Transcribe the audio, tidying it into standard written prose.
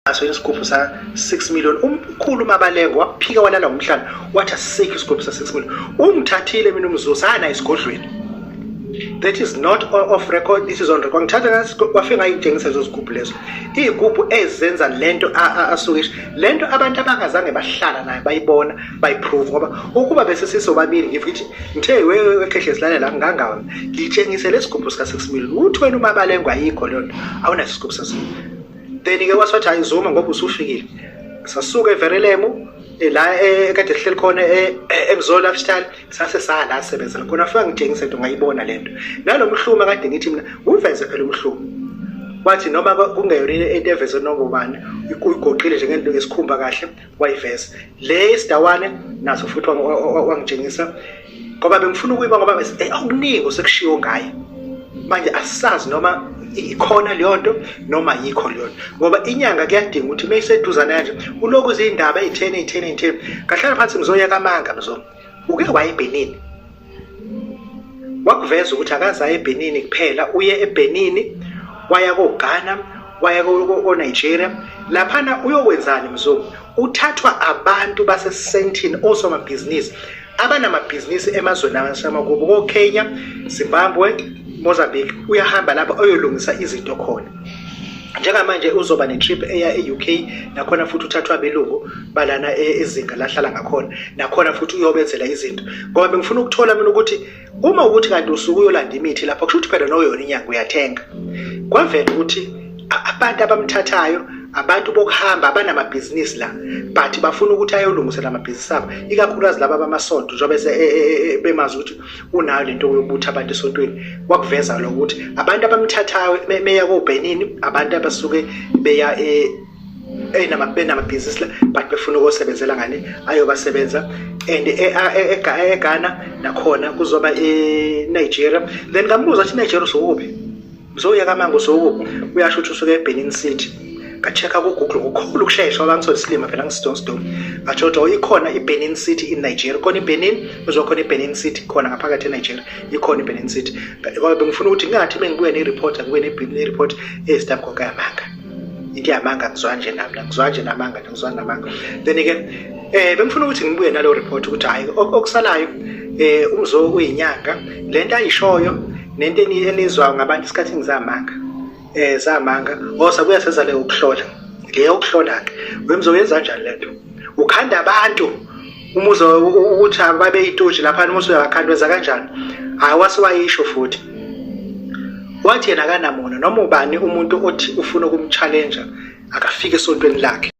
aso isigubhu sa 6 million umkhulu Mabalengo waphika walala ngomhlanje wathi asike isigubhu sa 6 million ungithathile mina umzuzana isigodlweni. That is not off record, this is on record. Ngithatha wafika ngayitshengisa lezo zigubhu lezo izigubhu ezenza lento asukisha lento abantu abangazange bahlala naye bayibona bayiprove ngoba ukuba bese sisobabili ngifithi ngithe wewe khehlelezi la ngangawe ngitshengise lesigubhu sika 6 million uthi wena uMabalengo ayikho lento awunaso isigubhu sa 6 then ke waswathi ayizuma ngoba usufikile sasuka eVerelemu la ekade sihleli khona eMzola lifestyle sase sala sebenzela khona afika ngitshengisa into ngayibona lento nalomhluma kade ngithi mina uveze phela umhluma wathi noma kungeyona into eveze noma ubani uyigoqile njengento ngesikhumba kahle wayiveza le isidawane naso futhi wangitshengisa ngoba bengifuna ukuyiba ngoba akuningi osekushiwo ngaye manje asisazi noma ikhona leyo nto noma yikho leyo ngoba inyanga kuyadinga ukuthi mayiseduzana kanje uloku izindaba ezi10 kahlala phansi ngizoya kaManga mzo uke waye eBenin wakuveza ukuthi akaza eBenin kuphela uye eBenin waya koGhana waya koNigeria laphana uyokwenzani mzo uthathwa abantu basesentini osomabhizinisi abanamabhizinisi emazweni amakubo koKenya Zimbabwe Mozambique uyahamba lapha oyolungisa izinto khona njengamanje uzoba netrip eya eUK nakhona futhi uthathwa abelungu balana ezinga lahlala ngakhona nakhona futhi uyobenzela izinto ngoba bengifuna ukuthola mina ukuthi uma ukuthi kanti usuku uyolanda imithi lapha kusho ukuthi phela noyona inyanga uyathenga kwavela ukuthi abantu abamthathayo abantu bokuhamba abanamabhizinisi la but bafuna ukuthi ayolungisela amabhizinisi abo ikakhulukazi laba bamasonto njengoba bemazi ukuthi unayo lento yokubutha abantu esontweni wakuveza lo ukuthi abantu abamthathayo meya koBenin abantu abasuke beya namabhizinisi la but befuna ukusebenzela ngani ayobasebenza and eGhana nakhona kuzoba eNigeria then ngambuza ukuthi Nigeria usukuphi uzoya kaManga usukuphi uyasho ukuthi usuke eBenin City ngacheka ku Google ukukhulu ukusheshsha abangisola isilima phela ngisitone ngatsho ikhona iBenin City in Nigeria khona iBenin uzokhona iBenin City khona ngaphakathi eNigeria ikhona iBenin City ngoba bengifuna ukuthi ngathi mengibuye nereporter ngibuye nereport ezidaba kokaManga into yaManga ngizwa nje nami ngizwa nje naManga ngizwa naManga then ke bengifuna ukuthi ngibuye nalo report ukuthi hayi okusalayo umzo kuyinyanga lento ayishoyo nento enizwa ngabantu isikhathi ngizaManga zaManga osabuya seza le ukuhlola leyo ukuhlola ke wemzoyenza kanjani lento ukhanda abantu umuzo ukuthi ababe itoji lapha umuso uyakhandweza kanjani awasiwayisho futhi wathi yena kanamona noma ubani umuntu othi ufuna ukumchallenge akafike esontweni lakhe